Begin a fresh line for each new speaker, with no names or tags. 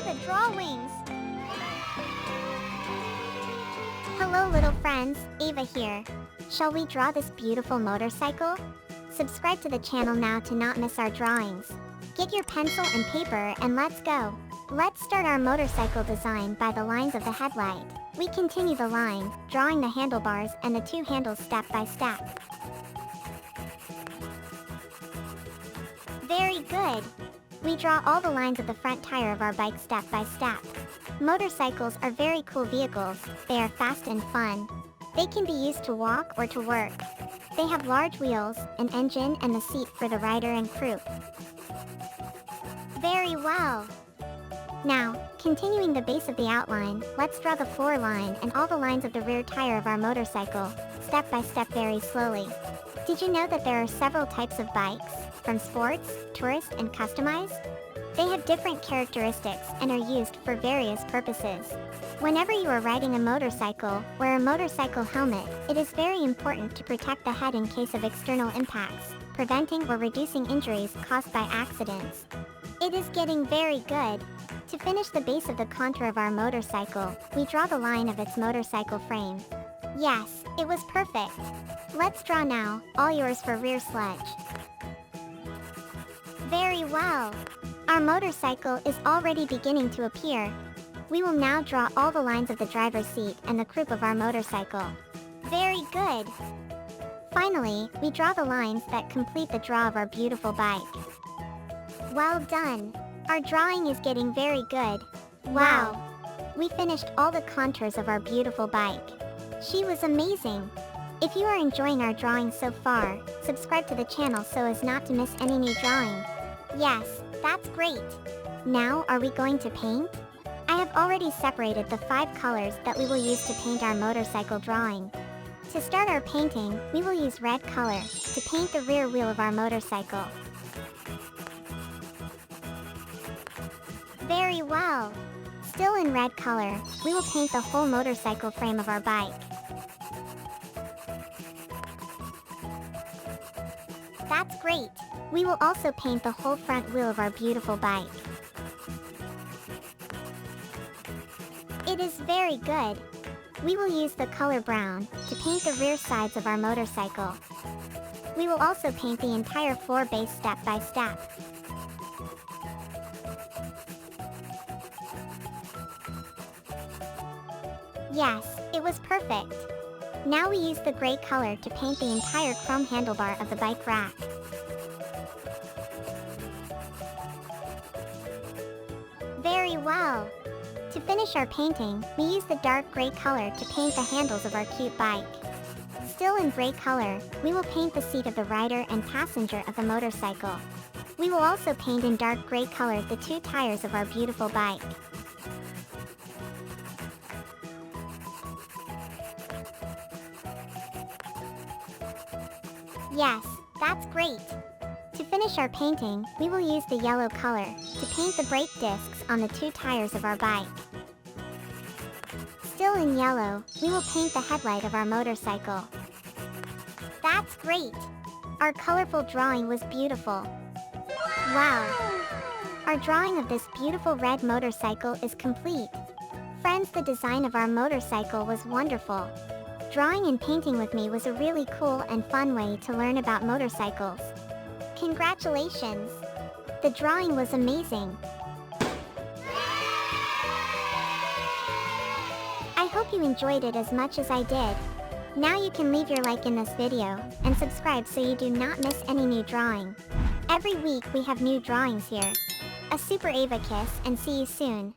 the drawings. Hello little friends, Ava here. Shall we draw this beautiful motorcycle? Subscribe to the channel now to not miss our drawings. Get your pencil and paper and let's go. Let's start our motorcycle design by the lines of the headlight. We continue the line, drawing the handlebars and the two handles step by step. Very good. We draw all the lines of the front tire of our bike step by step. Motorcycles are very cool vehicles. They are fast and fun. They can be used to walk or to work. They have large wheels, an engine and the seat for the rider and croup. Very well. Now, continuing the base of the outline, let's draw the floor line and all the lines of the rear tire of our motorcycle, step by step very slowly. Did you know that there are several types of bikes, from sports, tourist and customized? They have different characteristics and are used for various purposes. Whenever you are riding a motorcycle, wear a motorcycle helmet. It is very important to protect the head in case of external impacts, preventing or reducing injuries caused by accidents. It is getting very good. To finish the base of the contour of our motorcycle, we draw the line of its motorcycle frame. Yes, it was perfect. Let's draw now, all yours for rear sledge. Very well. Our motorcycle is already beginning to appear. We will now draw all the lines of the driver's seat and the croup of our motorcycle. Very good. Finally, we draw the lines that complete the draw of our beautiful bike. Well done. Our drawing is getting very good. Wow. We finished all the contours of our beautiful bike. She was amazing. If you are enjoying our drawing so far, subscribe to the channel so as not to miss any new drawing. Yes, that's great. Now, are we going to paint? I have already separated the 5 colors that we will use to paint our motorcycle drawing. To start our painting, we will use red color to paint the rear wheel of our motorcycle. Very well. Still in red color, we will paint the whole motorcycle frame of our bike. That's great. We will also paint the whole front wheel of our beautiful bike. It is very good. We will use the color brown to paint the rear sides of our motorcycle. We will also paint the entire floor base step by step. Yes, it was perfect. Now we use the gray color to paint the entire chrome handlebar of the bike rack. Very well. To finish our painting, we use the dark gray color to paint the handles of our cute bike. Still in gray color, we will paint the seat of the rider and passenger of the motorcycle. We will also paint in dark gray color the 2 tires of our beautiful bike. Yes, that's great. To finish our painting, we will use the yellow color to paint the brake discs on the 2 tires of our bike. Still in yellow, we will paint the headlight of our motorcycle. That's great! Our colorful drawing was beautiful. Wow! Our drawing of this beautiful red motorcycle is complete. Friends, the design of our motorcycle was wonderful. Drawing and painting with me was a really cool and fun way to learn about motorcycles. Congratulations! The drawing was amazing. I hope you enjoyed it as much as I did. Now you can leave your like in this video and subscribe so you do not miss any new drawing. Every week we have new drawings here. A super Ava kiss and see you soon.